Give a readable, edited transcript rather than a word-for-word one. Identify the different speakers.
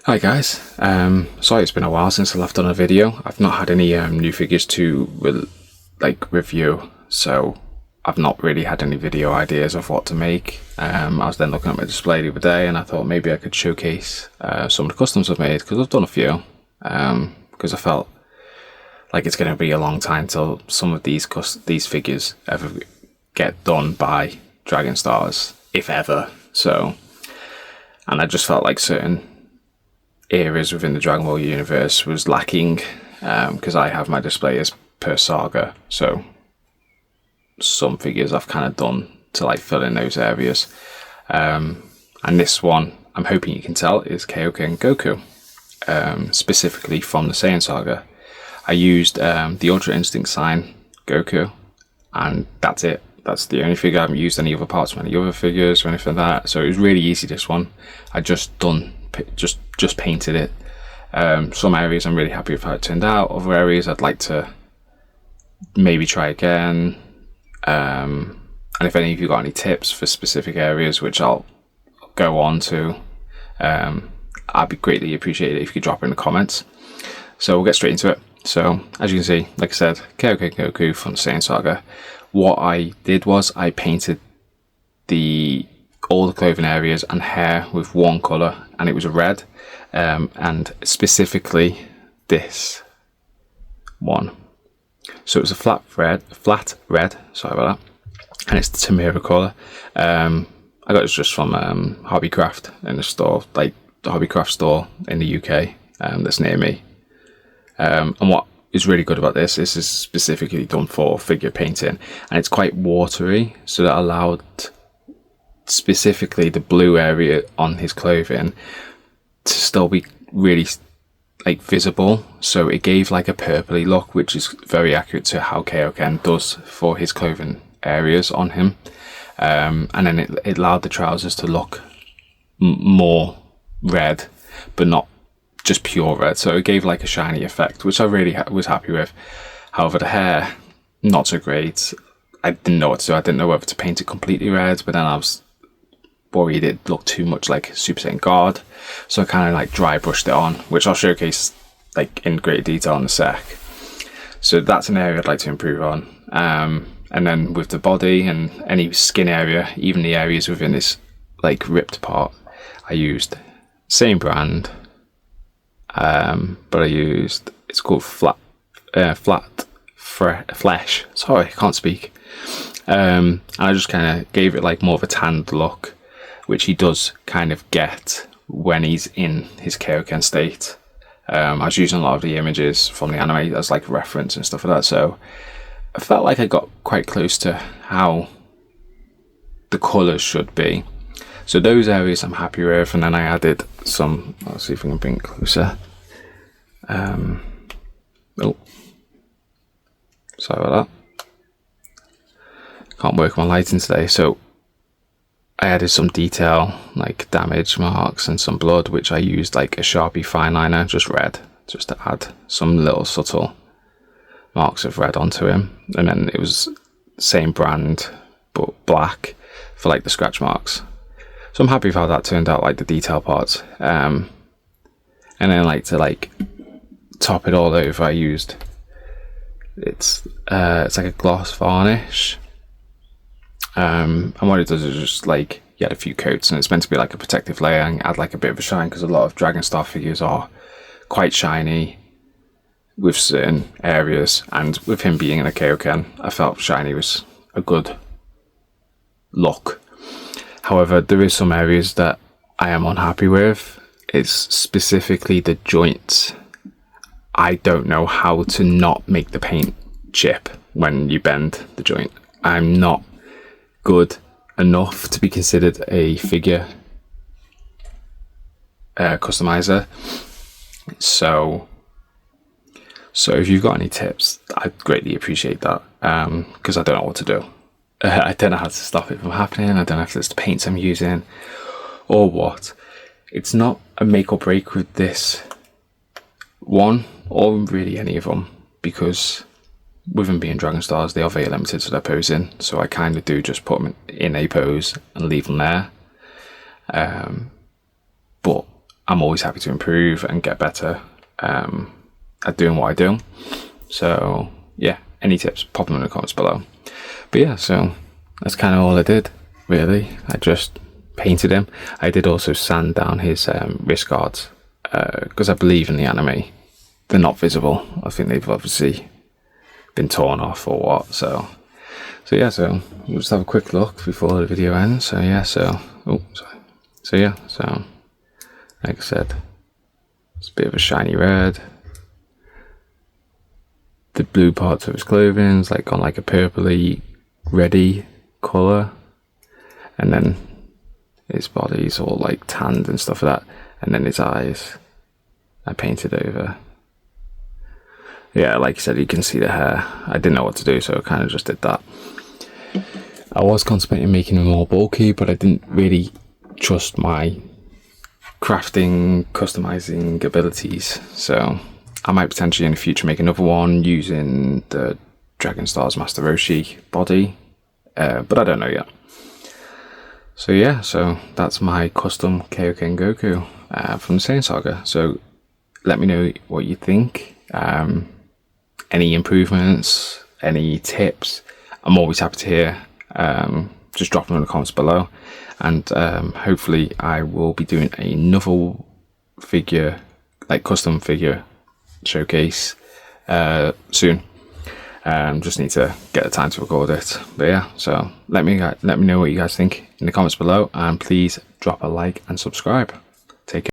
Speaker 1: Hi guys, sorry it's been a while since I left on a video. I've not had any new figures to review, so I've not really had any video ideas of what to make. I was then looking at my display the other day and I thought maybe I could showcase some of the customs I've made, because I've done a few, because I felt like it's going to be a long time till some of these figures ever get done by Dragon Stars, if ever. So, and I just felt like certain areas within the Dragon Ball universe was lacking, because I have my display as per saga, so some figures I've kind of done to like fill in those areas, and this one I'm hoping you can tell is Kaioken Goku, specifically from the Saiyan saga. I used the Ultra Instinct sign Goku, and that's it. That's the only figure. I haven't used any other parts from any other figures or anything like that, so it was really easy, this one. I just painted it. Some areas I'm really happy with how it turned out. Other areas I'd like to maybe try again. And if any of you got any tips for specific areas, which I'll go on to, I'd be greatly appreciated if you could drop in the comments. So we'll get straight into it. So as you can see, like I said, Kaioken Goku from the Saiyan saga. What I did was I painted all the clothing areas and hair with one colour, and it was a red, and specifically this one. So it was a flat red, sorry about that, and it's the Tamura colour. I got this just from Hobbycraft in the store, like the Hobbycraft store in the UK, that's near me. And what is really good about this is specifically done for figure painting, and it's quite watery, so that allowed specifically the blue area on his clothing to still be really like visible, so it gave like a purpley look, which is very accurate to how Kaioken does for his clothing areas on him. And then it allowed the trousers to look more red, but not just pure red, so it gave like a shiny effect, which I really was happy with. However, the hair, not so great. I didn't know what to do. I didn't know whether to paint it completely red, but then I was worried it looked too much like Super Saiyan God, so I kind of like dry brushed it on, which I'll showcase like in great detail in a sec. So that's an area I'd like to improve on, and then with the body and any skin area, even the areas within this like ripped part, I used same brand, but I used, it's called Flat Flesh, sorry I can't speak, and I just kind of gave it like more of a tanned look, which he does kind of get when he's in his Kaioken state. I was using a lot of the images from the anime as like reference and stuff like that, so I felt like I got quite close to how the colours should be. So those areas I'm happy with, and then I added some, let's see if I can bring it closer. Oh, sorry about that. Can't work on my lighting today, so I added some detail, like damage marks and some blood, which I used like a Sharpie fine liner, just red, just to add some little subtle marks of red onto him. And then it was same brand, but black for like the scratch marks. So I'm happy with how that turned out, like the detail parts. And then like to like top it all over, I used, it's like a gloss varnish. And what it does is just like, you add a few coats, and it's meant to be like a protective layer and add like a bit of a shine, because a lot of Dragon Star figures are quite shiny with certain areas, and with him being in a Kaioken, I felt shiny was a good look. However, there is some areas that I am unhappy with. It's specifically the joints. I don't know how to not make the paint chip when you bend the joint. I'm not good enough to be considered a figure customizer. So if you've got any tips, I'd greatly appreciate that, because I don't know what to do. I don't know how to stop it from happening. I don't know if it's the paints I'm using or what. It's not a make or break with this one, or really any of them, because with them being Dragon Stars, they are very limited to their posing, so I kind of do just put them in a pose and leave them there. But I'm always happy to improve and get better at doing what I do. So yeah, any tips, pop them in the comments below. But yeah, so that's kind of all I did, really. I just painted him. I did also sand down his wrist guards, because I believe in the anime they're not visible. I think they've obviously been torn off or what. So yeah, so we'll just have a quick look before the video ends. So yeah, so like I said, it's a bit of a shiny red. The blue parts of his clothing's like on like a purpley reddy colour, and then his body's all like tanned and stuff like that, and then his eyes I painted over. Yeah, like I said, you can see the hair. I didn't know what to do, so I kind of just did that. I was contemplating making him more bulky, but I didn't really trust my crafting, customizing abilities, so I might potentially in the future make another one using the Dragon Stars Master Roshi body, but I don't know yet. So yeah, so that's my custom Kaioken Goku from the Saiyan Saga. So let me know what you think. Any improvements, any tips, I'm always happy to hear. Just drop them in the comments below, and hopefully I will be doing another figure, like custom figure showcase soon. Just need to get the time to record it. But yeah, so let me know what you guys think in the comments below, and please drop a like and subscribe.